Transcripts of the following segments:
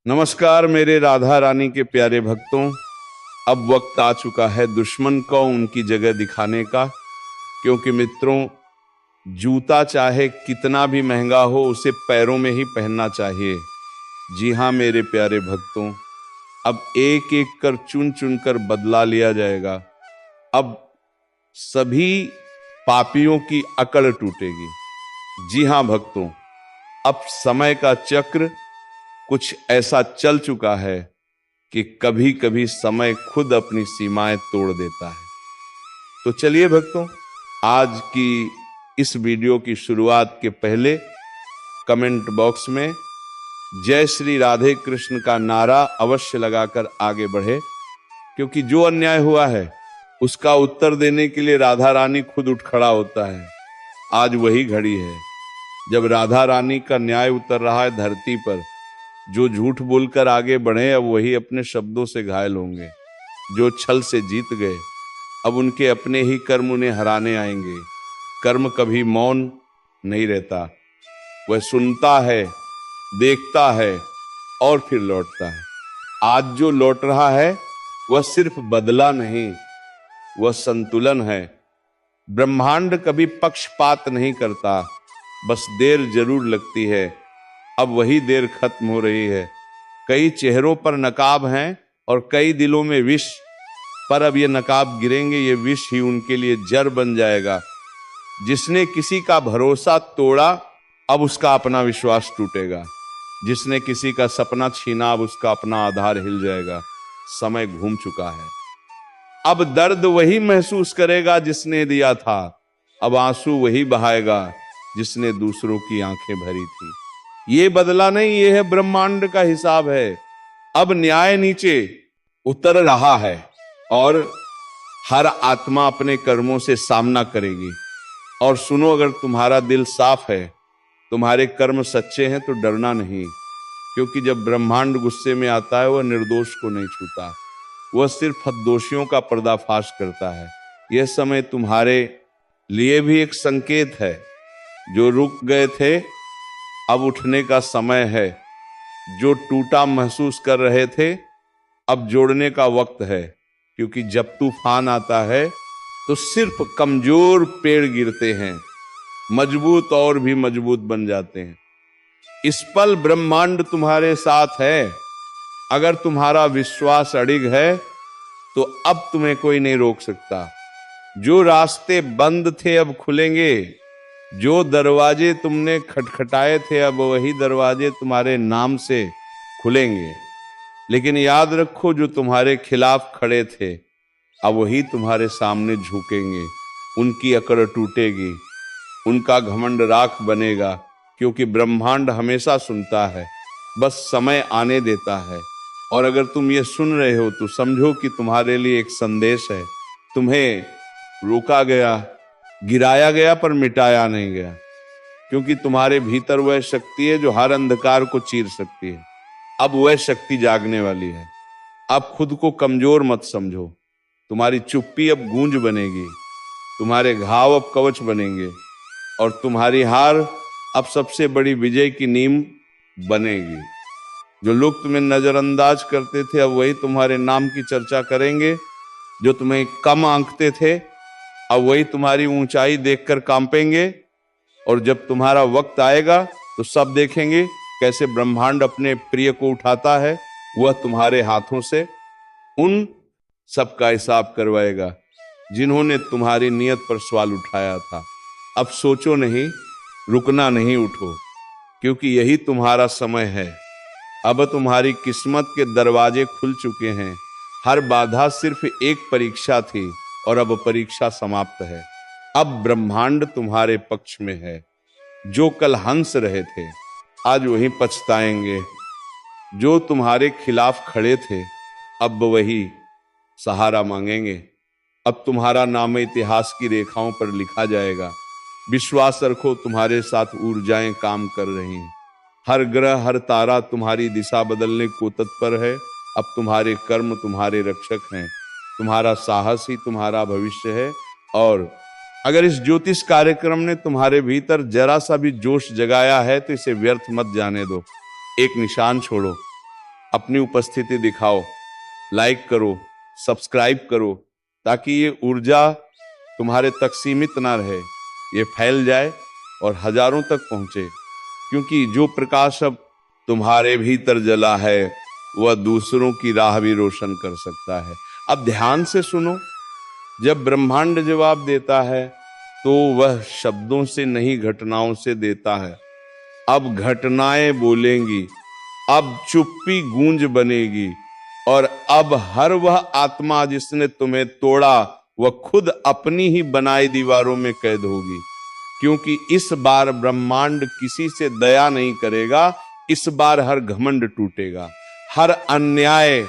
नमस्कार मेरे राधा रानी के प्यारे भक्तों। अब वक्त आ चुका है दुश्मन को उनकी जगह दिखाने का, क्योंकि मित्रों, जूता चाहे कितना भी महंगा हो उसे पैरों में ही पहनना चाहिए। जी हाँ मेरे प्यारे भक्तों, अब एक एक कर चुन चुन कर बदला लिया जाएगा। अब सभी पापियों की अकड़ टूटेगी। जी हाँ भक्तों, अब समय का चक्र कुछ ऐसा चल चुका है कि कभी कभी समय खुद अपनी सीमाएं तोड़ देता है। तो चलिए भक्तों, आज की इस वीडियो की शुरुआत के पहले कमेंट बॉक्स में जय श्री राधे कृष्ण का नारा अवश्य लगाकर आगे बढ़े, क्योंकि जो अन्याय हुआ है उसका उत्तर देने के लिए राधा रानी खुद उठ खड़ा होता है। आज वही घड़ी है जब राधा रानी का न्याय उतर रहा है धरती पर। जो झूठ बोलकर आगे बढ़े अब वही अपने शब्दों से घायल होंगे। जो छल से जीत गए अब उनके अपने ही कर्म उन्हें हराने आएंगे। कर्म कभी मौन नहीं रहता, वह सुनता है, देखता है और फिर लौटता है। आज जो लौट रहा है वह सिर्फ बदला नहीं, वह संतुलन है। ब्रह्मांड कभी पक्षपात नहीं करता, बस देर जरूर लगती है। अब वही देर खत्म हो रही है। कई चेहरों पर नकाब हैं और कई दिलों में विष, पर अब ये नकाब गिरेंगे, ये विष ही उनके लिए जर बन जाएगा। जिसने किसी का भरोसा तोड़ा अब उसका अपना विश्वास टूटेगा। जिसने किसी का सपना छीना अब उसका अपना आधार हिल जाएगा। समय घूम चुका है। अब दर्द वही महसूस करेगा जिसने दिया था। अब आंसू वही बहाएगा जिसने दूसरों की आंखें भरी थी। ये बदला नहीं, ये है ब्रह्मांड का हिसाब है। अब न्याय नीचे उतर रहा है और हर आत्मा अपने कर्मों से सामना करेगी। और सुनो, अगर तुम्हारा दिल साफ है, तुम्हारे कर्म सच्चे हैं तो डरना नहीं, क्योंकि जब ब्रह्मांड गुस्से में आता है वह निर्दोष को नहीं छूता, वह सिर्फ दोषियों का पर्दाफाश करता है। यह समय तुम्हारे लिए भी एक संकेत है। जो रुक गए थे अब उठने का समय है। जो टूटा महसूस कर रहे थे अब जोड़ने का वक्त है, क्योंकि जब तूफान आता है तो सिर्फ कमजोर पेड़ गिरते हैं, मजबूत और भी मजबूत बन जाते हैं। इस पल ब्रह्मांड तुम्हारे साथ है। अगर तुम्हारा विश्वास अडिग है तो अब तुम्हें कोई नहीं रोक सकता। जो रास्ते बंद थे अब खुलेंगे। जो दरवाजे तुमने खटखटाए थे अब वही दरवाजे तुम्हारे नाम से खुलेंगे। लेकिन याद रखो, जो तुम्हारे खिलाफ खड़े थे अब वही तुम्हारे सामने झुकेंगे। उनकी अकड़ टूटेगी, उनका घमंड राख बनेगा, क्योंकि ब्रह्मांड हमेशा सुनता है, बस समय आने देता है। और अगर तुम ये सुन रहे हो तो समझो कि तुम्हारे लिए एक संदेश है। तुम्हें रोका गया, गिराया गया, पर मिटाया नहीं गया, क्योंकि तुम्हारे भीतर वह शक्ति है जो हर अंधकार को चीर सकती है। अब वह शक्ति जागने वाली है। अब खुद को कमजोर मत समझो। तुम्हारी चुप्पी अब गूंज बनेगी, तुम्हारे घाव अब कवच बनेंगे, और तुम्हारी हार अब सबसे बड़ी विजय की नींव बनेगी। जो लोग तुम्हें नजरअंदाज करते थे अब वही तुम्हारे नाम की चर्चा करेंगे। जो तुम्हें कम आंकते थे अब वही तुम्हारी ऊंचाई देखकर कांपेंगे। और जब तुम्हारा वक्त आएगा तो सब देखेंगे कैसे ब्रह्मांड अपने प्रिय को उठाता है। वह तुम्हारे हाथों से उन सबका हिसाब करवाएगा जिन्होंने तुम्हारी नियत पर सवाल उठाया था। अब सोचो नहीं, रुकना नहीं, उठो, क्योंकि यही तुम्हारा समय है। अब तुम्हारी किस्मत के दरवाजे खुल चुके हैं। हर बाधा सिर्फ एक परीक्षा थी और अब परीक्षा समाप्त है। अब ब्रह्मांड तुम्हारे पक्ष में है। जो कल हंस रहे थे आज वही पछताएंगे। जो तुम्हारे खिलाफ खड़े थे अब वही सहारा मांगेंगे। अब तुम्हारा नाम इतिहास की रेखाओं पर लिखा जाएगा। विश्वास रखो, तुम्हारे साथ ऊर्जाएं काम कर रही हैं। हर ग्रह, हर तारा तुम्हारी दिशा बदलने को तत्पर है। अब तुम्हारे कर्म तुम्हारे रक्षक हैं। तुम्हारा साहस ही तुम्हारा भविष्य है। और अगर इस ज्योतिष कार्यक्रम ने तुम्हारे भीतर जरा सा भी जोश जगाया है तो इसे व्यर्थ मत जाने दो। एक निशान छोड़ो, अपनी उपस्थिति दिखाओ, लाइक करो, सब्सक्राइब करो, ताकि ये ऊर्जा तुम्हारे तक सीमित ना रहे, ये फैल जाए और हजारों तक पहुंचे। क्योंकि जो प्रकाश अब तुम्हारे भीतर जला है वह दूसरों की राह भी रोशन कर सकता है। अब ध्यान से सुनो, जब ब्रह्मांड जवाब देता है तो वह शब्दों से नहीं, घटनाओं से देता है। अब घटनाएं बोलेंगी, अब चुप्पी गूंज बनेगी, और अब हर वह आत्मा जिसने तुम्हें तोड़ा वह खुद अपनी ही बनाई दीवारों में कैद होगी। क्योंकि इस बार ब्रह्मांड किसी से दया नहीं करेगा, इस बार हर घमंड टूटेगा, हर अन्याय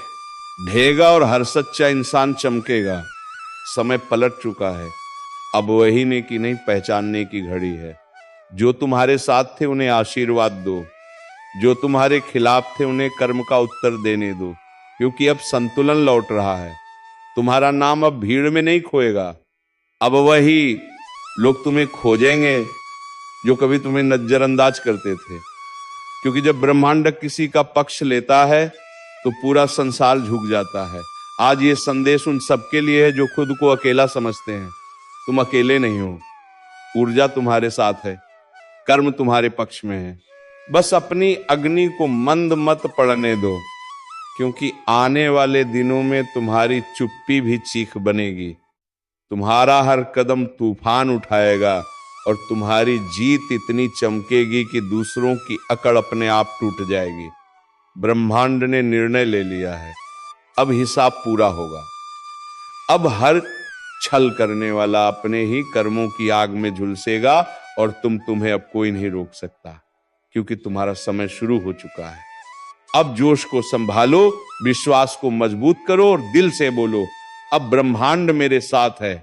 ढहेगा और हर सच्चा इंसान चमकेगा। समय पलट चुका है, अब वही ने कि नहीं पहचानने की घड़ी है। जो तुम्हारे साथ थे उन्हें आशीर्वाद दो, जो तुम्हारे खिलाफ थे उन्हें कर्म का उत्तर देने दो। क्योंकि अब संतुलन लौट रहा है, तुम्हारा नाम अब भीड़ में नहीं खोएगा। अब वही लोग तुम्हें खोजेंगे जो कभी तुम्हें नजरअंदाज करते थे। क्योंकि जब ब्रह्मांड किसी का पक्ष लेता है तो पूरा संसार झुक जाता है। आज ये संदेश उन सबके लिए है जो खुद को अकेला समझते हैं। तुम अकेले नहीं हो, ऊर्जा तुम्हारे साथ है, कर्म तुम्हारे पक्ष में है। बस अपनी अग्नि को मंद मत पड़ने दो, क्योंकि आने वाले दिनों में तुम्हारी चुप्पी भी चीख बनेगी। तुम्हारा हर कदम तूफान उठाएगा और तुम्हारी जीत इतनी चमकेगी कि दूसरों की अकड़ अपने आप टूट जाएगी। ब्रह्मांड ने निर्णय ले लिया है, अब हिसाब पूरा होगा। अब हर छल करने वाला अपने ही कर्मों की आग में झुलसेगा और तुम्हें अब कोई नहीं रोक सकता, क्योंकि तुम्हारा समय शुरू हो चुका है। अब जोश को संभालो, विश्वास को मजबूत करो और दिल से बोलो, अब ब्रह्मांड मेरे साथ है।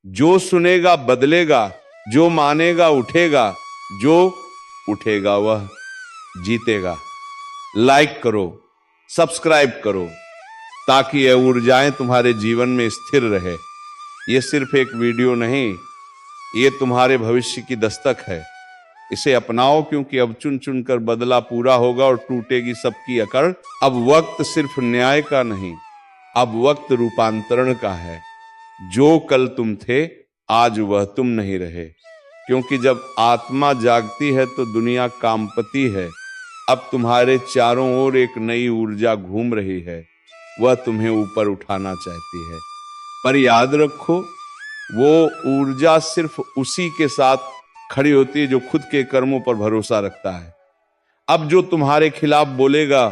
जो सुनेगा बदलेगा, जो मानेगा उठेगा, जो उठेगा वह जीतेगा। लाइक करो, सब्सक्राइब करो, ताकि यह ऊर्जाएं तुम्हारे जीवन में स्थिर रहे। यह सिर्फ एक वीडियो नहीं, ये तुम्हारे भविष्य की दस्तक है। इसे अपनाओ, क्योंकि अब चुन चुन कर बदला पूरा होगा और टूटेगी सबकी अकड़। अब वक्त सिर्फ न्याय का नहीं, अब वक्त रूपांतरण का है। जो कल तुम थे आज वह तुम नहीं रहे। क्योंकि जब आत्मा जागती है तो दुनिया कामपति है। अब तुम्हारे चारों ओर एक नई ऊर्जा घूम रही है, वह तुम्हें ऊपर उठाना चाहती है। पर याद रखो, वो ऊर्जा सिर्फ उसी के साथ खड़ी होती है जो खुद के कर्मों पर भरोसा रखता है। अब जो तुम्हारे खिलाफ बोलेगा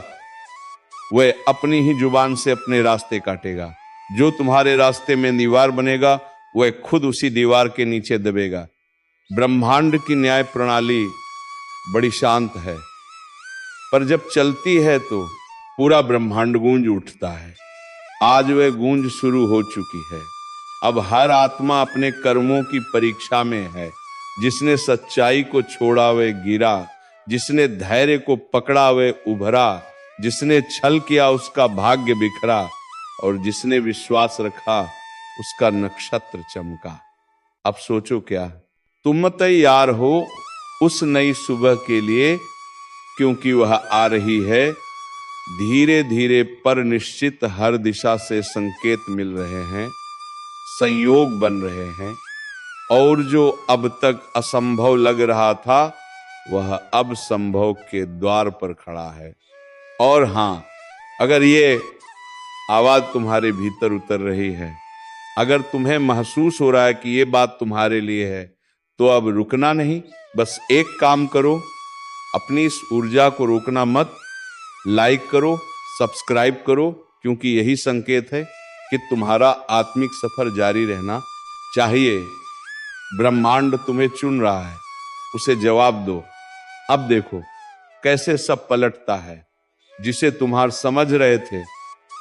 वह अपनी ही जुबान से अपने रास्ते काटेगा। जो तुम्हारे रास्ते में दीवार बनेगा वह खुद उसी दीवार के नीचे दबेगा। ब्रह्मांड की न्याय प्रणाली बड़ी शांत है, पर जब चलती है तो पूरा ब्रह्मांड गूंज उठता है। आज वह गूंज शुरू हो चुकी है। अब हर आत्मा अपने कर्मों की परीक्षा में है। जिसने सच्चाई को छोड़ा वह गिरा, जिसने धैर्य को पकड़ा वह उभरा, जिसने छल किया उसका भाग्य बिखरा, और जिसने विश्वास रखा उसका नक्षत्र चमका। अब सोचो क्या तुम तैयार हो उस नई सुबह के लिए? क्योंकि वह आ रही है धीरे धीरे, पर निश्चित। हर दिशा से संकेत मिल रहे हैं, संयोग बन रहे हैं, और जो अब तक असंभव लग रहा था वह अब संभव के द्वार पर खड़ा है। और हां, अगर ये आवाज तुम्हारे भीतर उतर रही है, अगर तुम्हें महसूस हो रहा है कि ये बात तुम्हारे लिए है, तो अब रुकना नहीं। बस एक काम करो, अपनी इस ऊर्जा को रोकना मत। लाइक करो, सब्सक्राइब करो, क्योंकि यही संकेत है कि तुम्हारा आत्मिक सफर जारी रहना चाहिए। ब्रह्मांड तुम्हें चुन रहा है, उसे जवाब दो। अब देखो कैसे सब पलटता है। जिसे तुम्हार समझ रहे थे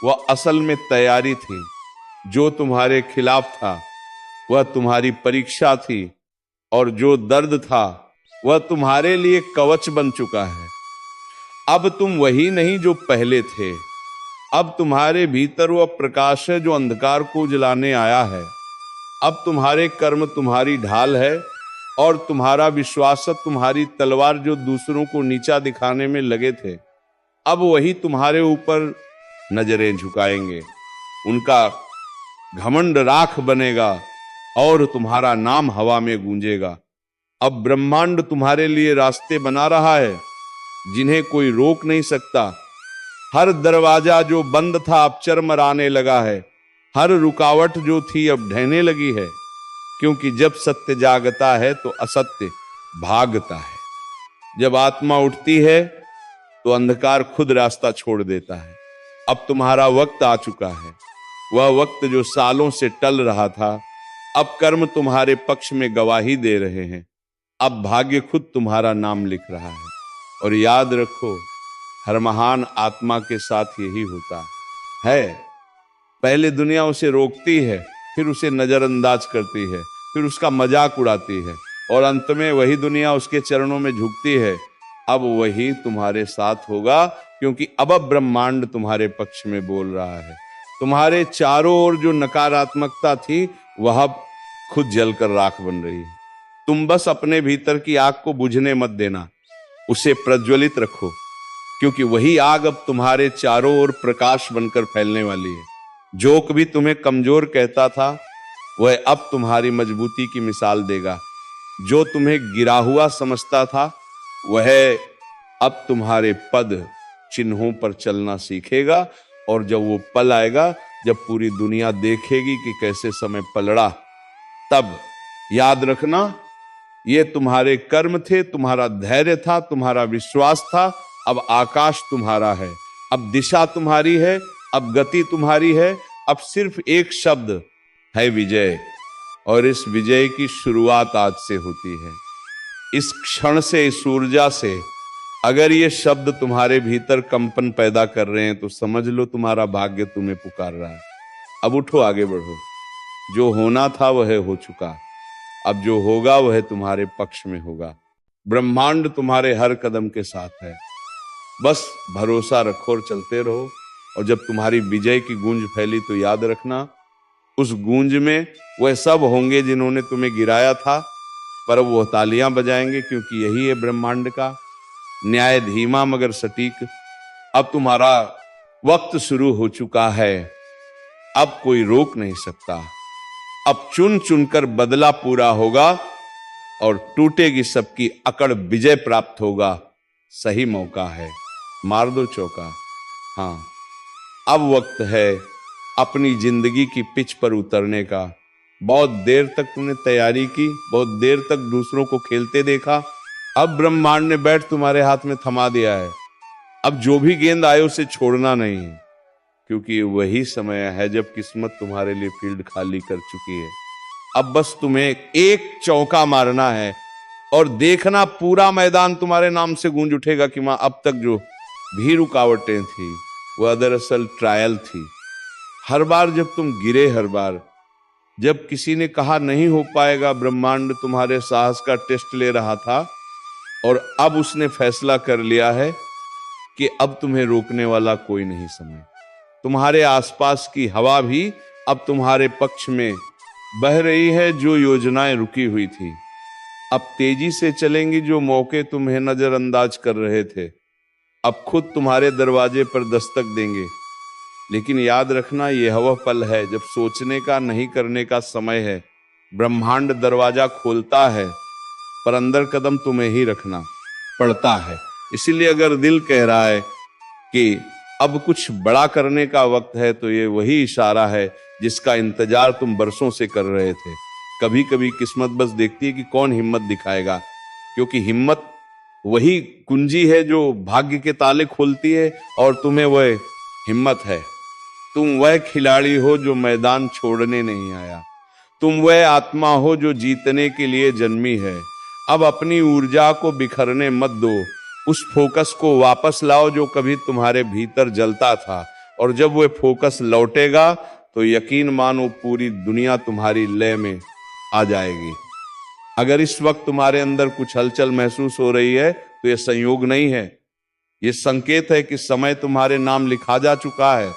वह असल में तैयारी थी। जो तुम्हारे खिलाफ था वह तुम्हारी परीक्षा थी, और जो दर्द था वह तुम्हारे लिए कवच बन चुका है। अब तुम वही नहीं जो पहले थे। अब तुम्हारे भीतर वह प्रकाश है जो अंधकार को जलाने आया है। अब तुम्हारे कर्म तुम्हारी ढाल है, और तुम्हारा विश्वास तुम्हारी तलवार जो दूसरों को नीचा दिखाने में लगे थे। अब वही तुम्हारे ऊपर नजरें झुकाएंगे, उनका घमंड राख बनेगा और तुम्हारा नाम हवा में गूंजेगा। अब ब्रह्मांड तुम्हारे लिए रास्ते बना रहा है जिन्हें कोई रोक नहीं सकता। हर दरवाजा जो बंद था अब चरमराने लगा है, हर रुकावट जो थी अब ढहने लगी है, क्योंकि जब सत्य जागता है तो असत्य भागता है। जब आत्मा उठती है तो अंधकार खुद रास्ता छोड़ देता है। अब तुम्हारा वक्त आ चुका है, वह वक्त जो सालों से टल रहा था। अब कर्म तुम्हारे पक्ष में गवाही दे रहे हैं, अब भाग्य खुद तुम्हारा नाम लिख रहा है। और याद रखो, हर महान आत्मा के साथ यही होता है। पहले दुनिया उसे रोकती है, फिर उसे नजरअंदाज करती है, फिर उसका मजाक उड़ाती है, और अंत में वही दुनिया उसके चरणों में झुकती है। अब वही तुम्हारे साथ होगा, क्योंकि अब ब्रह्मांड तुम्हारे पक्ष में बोल रहा है। तुम्हारे चारों ओर जो नकारात्मकता थी वह अब खुद जलकर राख बन रही है। तुम बस अपने भीतर की आग को बुझने मत देना, उसे प्रज्वलित रखो, क्योंकि वही आग अब तुम्हारे चारों ओर प्रकाश बनकर फैलने वाली है। जो कभी तुम्हें कमजोर कहता था वह अब तुम्हारी मजबूती की मिसाल देगा। जो तुम्हें गिरा हुआ समझता था वह अब तुम्हारे पद चिन्हों पर चलना सीखेगा। और जब वो पल आएगा, जब पूरी दुनिया देखेगी कि कैसे समय पलड़ा, तब याद रखना, ये तुम्हारे कर्म थे, तुम्हारा धैर्य था, तुम्हारा विश्वास था। अब आकाश तुम्हारा है, अब दिशा तुम्हारी है, अब गति तुम्हारी है। अब सिर्फ एक शब्द है, विजय। और इस विजय की शुरुआत आज से होती है। इस क्षण से, इस ऊर्जा से अगर ये शब्द तुम्हारे भीतर कंपन पैदा कर रहे हैं तो समझ लो तुम्हारा भाग्य तुम्हें पुकार रहा है। अब उठो, आगे बढ़ो। जो होना था वह हो चुका, अब जो होगा वह तुम्हारे पक्ष में होगा। ब्रह्मांड तुम्हारे हर कदम के साथ है, बस भरोसा रखो और चलते रहो। और जब तुम्हारी विजय की गूंज फैली तो याद रखना, उस गूंज में वह सब होंगे जिन्होंने तुम्हें गिराया था, पर वो तालियां बजाएंगे, क्योंकि यही है ब्रह्मांड का न्याय, धीमा मगर सटीक। अब तुम्हारा वक्त शुरू हो चुका है, अब कोई रोक नहीं सकता। अब चुन चुनकर बदला पूरा होगा और टूटेगी सबकी अकड़, विजय प्राप्त होगा। सही मौका है, मार दो चौका। हाँ, अब वक्त है अपनी जिंदगी की पिच पर उतरने का। बहुत देर तक तुमने तैयारी की, बहुत देर तक दूसरों को खेलते देखा, अब ब्रह्मांड ने बैट तुम्हारे हाथ में थमा दिया है। अब जो भी गेंद आए उसे छोड़ना नहीं है, क्योंकि वही समय है जब किस्मत तुम्हारे लिए फील्ड खाली कर चुकी है। अब बस तुम्हें एक चौका मारना है और देखना पूरा मैदान तुम्हारे नाम से गूंज उठेगा कि मां, अब तक जो भी रुकावटें थी वह दरअसल ट्रायल थी। हर बार जब तुम गिरे, हर बार जब किसी ने कहा नहीं हो पाएगा, ब्रह्मांड तुम्हारे साहस का टेस्ट ले रहा था। और अब उसने फैसला कर लिया है कि अब तुम्हें रोकने वाला कोई नहीं। समय तुम्हारे आसपास की हवा भी अब तुम्हारे पक्ष में बह रही है। जो योजनाएं रुकी हुई थी अब तेजी से चलेंगी, जो मौके तुम्हें नजरअंदाज कर रहे थे अब खुद तुम्हारे दरवाजे पर दस्तक देंगे। लेकिन याद रखना, यह वह पल है जब सोचने का, नहीं करने का समय है। ब्रह्मांड दरवाजा खोलता है, पर अंदर कदम तुम्हें ही रखना पड़ता है। इसीलिए अगर दिल कह रहा है कि अब कुछ बड़ा करने का वक्त है, तो ये वही इशारा है जिसका इंतजार तुम बरसों से कर रहे थे। कभी कभी किस्मत बस देखती है कि कौन हिम्मत दिखाएगा, क्योंकि हिम्मत वही कुंजी है जो भाग्य के ताले खोलती है, और तुम्हें वह हिम्मत है। तुम वह खिलाड़ी हो जो मैदान छोड़ने नहीं आया, तुम वह आत्मा हो जो जीतने के लिए जन्मी है। अब अपनी ऊर्जा को बिखरने मत दो, उस फोकस को वापस लाओ जो कभी तुम्हारे भीतर जलता था। और जब वह फोकस लौटेगा तो यकीन मानो पूरी दुनिया तुम्हारी लय में आ जाएगी। अगर इस वक्त तुम्हारे अंदर कुछ हलचल महसूस हो रही है तो यह संयोग नहीं है, यह संकेत है कि समय तुम्हारे नाम लिखा जा चुका है।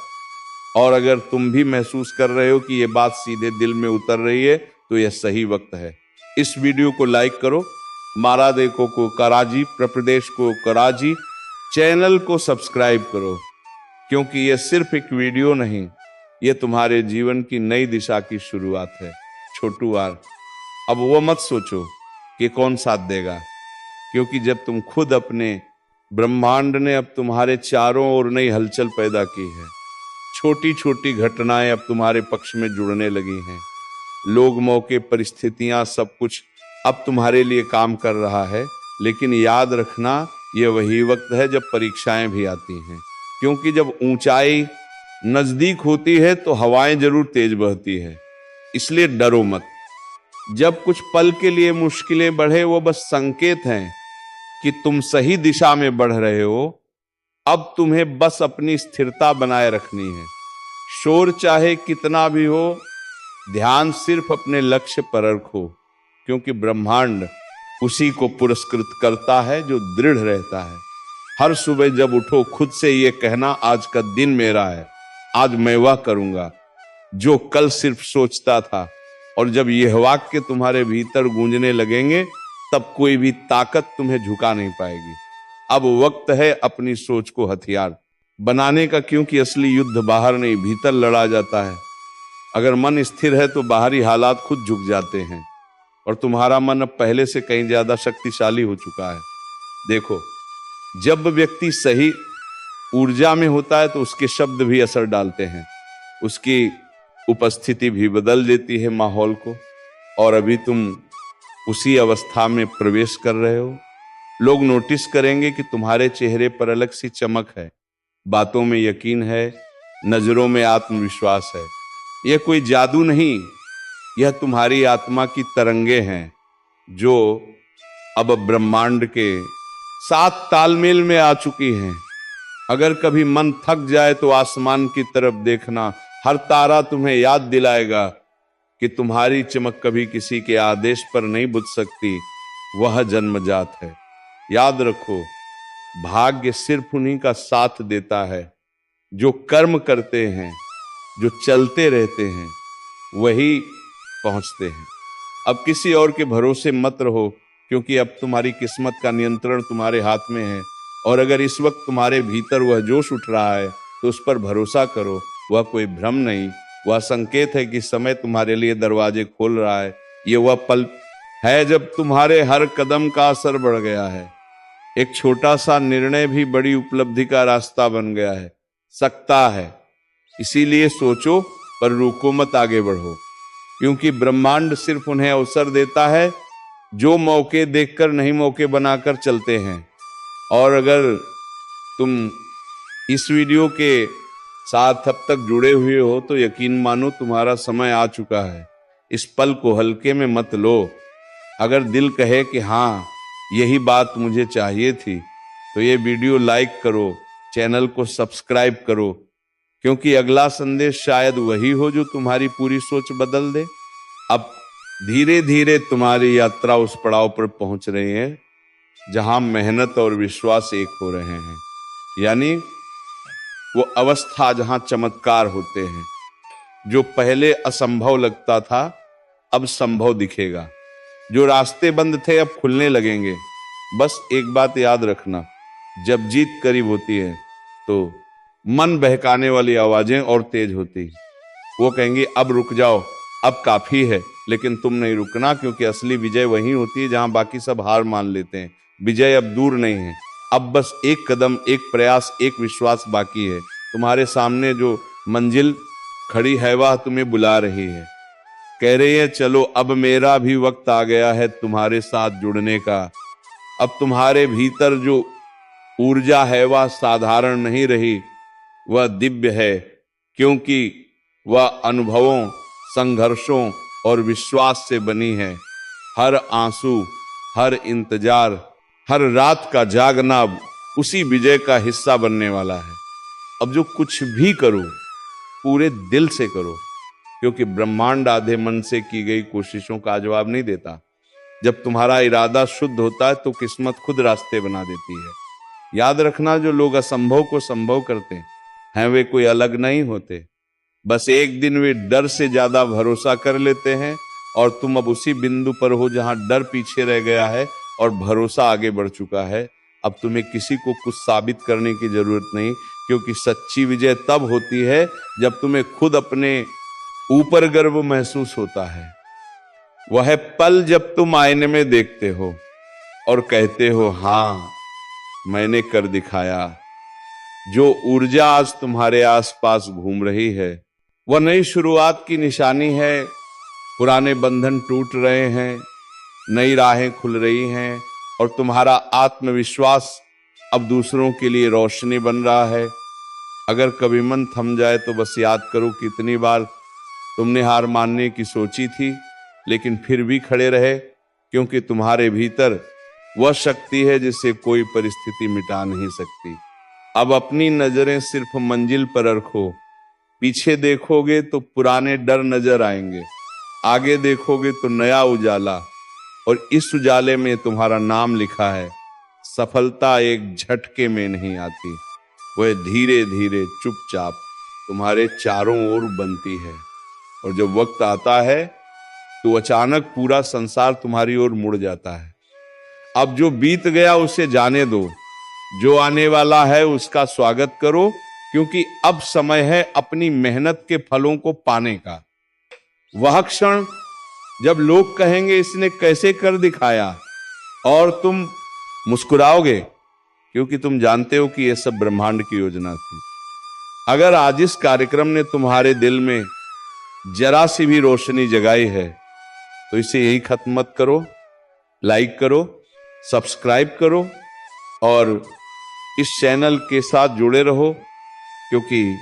और अगर तुम भी महसूस कर रहे हो कि यह बात सीधे दिल में उतर रही है तो यह सही वक्त है। इस वीडियो को लाइक करो, मारादेको को कराजी, प्रदेश को कराजी, चैनल को सब्सक्राइब करो, क्योंकि ये सिर्फ एक वीडियो नहीं, ये तुम्हारे जीवन की नई दिशा की शुरुआत है। छोटू वार, अब वो मत सोचो कि कौन साथ देगा, क्योंकि जब तुम खुद अपने ब्रह्मांड ने अब तुम्हारे चारों ओर नई हलचल पैदा की है। छोटी छोटी घटनाएं अब तुम्हारे पक्ष में जुड़ने लगी हैं। लोग, मौके, परिस्थितियां, सब कुछ अब तुम्हारे लिए काम कर रहा है। लेकिन याद रखना, ये वही वक्त है जब परीक्षाएं भी आती हैं, क्योंकि जब ऊंचाई नजदीक होती है तो हवाएं जरूर तेज बहती है। इसलिए डरो मत। जब कुछ पल के लिए मुश्किलें बढ़े, वो बस संकेत हैं कि तुम सही दिशा में बढ़ रहे हो। अब तुम्हें बस अपनी स्थिरता बनाए रखनी है। शोर चाहे कितना भी हो, ध्यान सिर्फ अपने लक्ष्य पर रखो, क्योंकि ब्रह्मांड उसी को पुरस्कृत करता है जो दृढ़ रहता है। हर सुबह जब उठो, खुद से ये कहना, आज का दिन मेरा है, आज मैं वह करूंगा जो कल सिर्फ सोचता था। और जब यह वाक्य तुम्हारे भीतर गूंजने लगेंगे, तब कोई भी ताकत तुम्हें झुका नहीं पाएगी। अब वक्त है अपनी सोच को हथियार बनाने का, क्योंकि असली युद्ध बाहर नहीं, भीतर लड़ा जाता है। अगर मन स्थिर है तो बाहरी हालात खुद झुक जाते हैं, और तुम्हारा मन अब पहले से कहीं ज्यादा शक्तिशाली हो चुका है। देखो, जब व्यक्ति सही ऊर्जा में होता है तो उसके शब्द भी असर डालते हैं, उसकी उपस्थिति भी बदल देती है माहौल को। और अभी तुम उसी अवस्था में प्रवेश कर रहे हो। लोग नोटिस करेंगे कि तुम्हारे चेहरे पर अलग सी चमक है, बातों में यकीन है, नजरों में आत्मविश्वास है। यह कोई जादू नहीं, यह तुम्हारी आत्मा की तरंगे हैं जो अब ब्रह्मांड के साथ तालमेल में आ चुकी हैं। अगर कभी मन थक जाए तो आसमान की तरफ देखना, हर तारा तुम्हें याद दिलाएगा कि तुम्हारी चमक कभी किसी के आदेश पर नहीं बुझ सकती, वह जन्मजात है। याद रखो, भाग्य सिर्फ उन्हीं का साथ देता है जो कर्म करते हैं, जो चलते रहते हैं, वही पहुंचते हैं। अब किसी और के भरोसे मत रहो, क्योंकि अब तुम्हारी किस्मत का नियंत्रण तुम्हारे हाथ में है। और अगर इस वक्त तुम्हारे भीतर वह जोश उठ रहा है तो उस पर भरोसा करो। वह कोई भ्रम नहीं, वह संकेत है कि समय तुम्हारे लिए दरवाजे खोल रहा है। ये वह पल है जब तुम्हारे हर कदम का असर बढ़ गया है। एक छोटा सा निर्णय भी बड़ी उपलब्धि का रास्ता बन गया है, सकता है। इसीलिए सोचो, पर रुको मत, आगे बढ़ो, क्योंकि ब्रह्मांड सिर्फ उन्हें अवसर देता है जो मौके देखकर नहीं, मौके बनाकर चलते हैं। और अगर तुम इस वीडियो के साथ अब तक जुड़े हुए हो तो यकीन मानो तुम्हारा समय आ चुका है। इस पल को हल्के में मत लो। अगर दिल कहे कि हाँ, यही बात मुझे चाहिए थी, तो ये वीडियो लाइक करो, चैनल को सब्सक्राइब करो, क्योंकि अगला संदेश शायद वही हो जो तुम्हारी पूरी सोच बदल दे। अब धीरे धीरे तुम्हारी यात्रा उस पड़ाव पर पहुंच रही है जहां मेहनत और विश्वास एक हो रहे हैं, यानी वो अवस्था जहां चमत्कार होते हैं। जो पहले असंभव लगता था, अब संभव दिखेगा। जो रास्ते बंद थे, अब खुलने लगेंगे। बस एक बात याद रखना, जब जीत करीब होती है तो मन बहकाने वाली आवाजें और तेज होती। वो कहेंगे अब रुक जाओ, अब काफी है। लेकिन तुम नहीं रुकना, क्योंकि असली विजय वहीं होती है जहां बाकी सब हार मान लेते हैं। विजय अब दूर नहीं है, अब बस एक कदम, एक प्रयास, एक विश्वास बाकी है। तुम्हारे सामने जो मंजिल खड़ी है वह तुम्हें बुला रही है, कह रही है चलो, अब मेरा भी वक्त आ गया है तुम्हारे साथ जुड़ने का। अब तुम्हारे भीतर जो ऊर्जा है वह साधारण नहीं रही, वह दिव्य है, क्योंकि वह अनुभवों, संघर्षों और विश्वास से बनी है। हर आंसू, हर इंतजार, हर रात का जागना उसी विजय का हिस्सा बनने वाला है। अब जो कुछ भी करो, पूरे दिल से करो, क्योंकि ब्रह्मांड आधे मन से की गई कोशिशों का जवाब नहीं देता। जब तुम्हारा इरादा शुद्ध होता है तो किस्मत खुद रास्ते बना देती है। याद रखना, जो लोग असंभव को संभव करते हैं वे कोई अलग नहीं होते, बस एक दिन वे डर से ज्यादा भरोसा कर लेते हैं। और तुम अब उसी बिंदु पर हो जहां डर पीछे रह गया है और भरोसा आगे बढ़ चुका है। अब तुम्हें किसी को कुछ साबित करने की जरूरत नहीं, क्योंकि सच्ची विजय तब होती है जब तुम्हें खुद अपने ऊपर गर्व महसूस होता है। वह पल जब तुम आईने में देखते हो और कहते हो हाँ मैंने कर दिखाया। जो ऊर्जा आज तुम्हारे आसपास घूम रही है वह नई शुरुआत की निशानी है। पुराने बंधन टूट रहे हैं, नई राहें खुल रही हैं और तुम्हारा आत्मविश्वास अब दूसरों के लिए रोशनी बन रहा है। अगर कभी मन थम जाए तो बस याद करो कि इतनी बार तुमने हार मानने की सोची थी, लेकिन फिर भी खड़े रहे, क्योंकि तुम्हारे भीतर वह शक्ति है जिसे कोई परिस्थिति मिटा नहीं सकती। अब अपनी नजरें सिर्फ मंजिल पर रखो। पीछे देखोगे तो पुराने डर नजर आएंगे, आगे देखोगे तो नया उजाला, और इस उजाले में तुम्हारा नाम लिखा है। सफलता एक झटके में नहीं आती, वह धीरे धीरे चुपचाप तुम्हारे चारों ओर बनती है। और जब वक्त आता है तो अचानक पूरा संसार तुम्हारी ओर मुड़ जाता है। अब जो बीत गया उसे जाने दो, जो आने वाला है उसका स्वागत करो, क्योंकि अब समय है अपनी मेहनत के फलों को पाने का। वह क्षण जब लोग कहेंगे इसने कैसे कर दिखाया, और तुम मुस्कुराओगे, क्योंकि तुम जानते हो कि यह सब ब्रह्मांड की योजना थी। अगर आज इस कार्यक्रम ने तुम्हारे दिल में जरा सी भी रोशनी जगाई है तो इसे यही खत्म मत करो। लाइक करो, सब्सक्राइब करो और इस चैनल के साथ जुड़े रहो, क्योंकि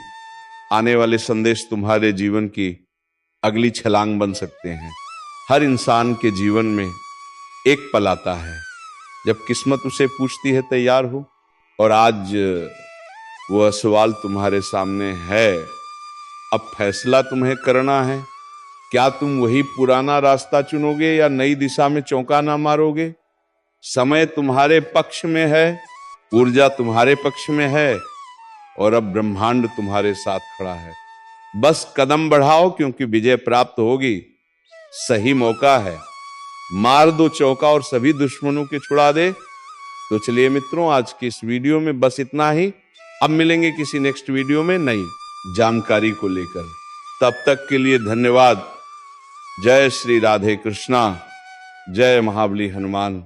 आने वाले संदेश तुम्हारे जीवन की अगली छलांग बन सकते हैं। हर इंसान के जीवन में एक पल आता है जब किस्मत उसे पूछती है तैयार हो, और आज वह सवाल तुम्हारे सामने है। अब फैसला तुम्हें करना है, क्या तुम वही पुराना रास्ता चुनोगे या नई दिशा में चौंका ना मारोगे। समय तुम्हारे पक्ष में है, ऊर्जा तुम्हारे पक्ष में है, और अब ब्रह्मांड तुम्हारे साथ खड़ा है। बस कदम बढ़ाओ, क्योंकि विजय प्राप्त होगी। सही मौका है, मार दो चौका और सभी दुश्मनों के छुड़ा दे। तो चलिए मित्रों, आज की इस वीडियो में बस इतना ही। अब मिलेंगे किसी नेक्स्ट वीडियो में नई जानकारी को लेकर। तब तक के लिए धन्यवाद। जय श्री राधे कृष्णा, जय महाबली हनुमान।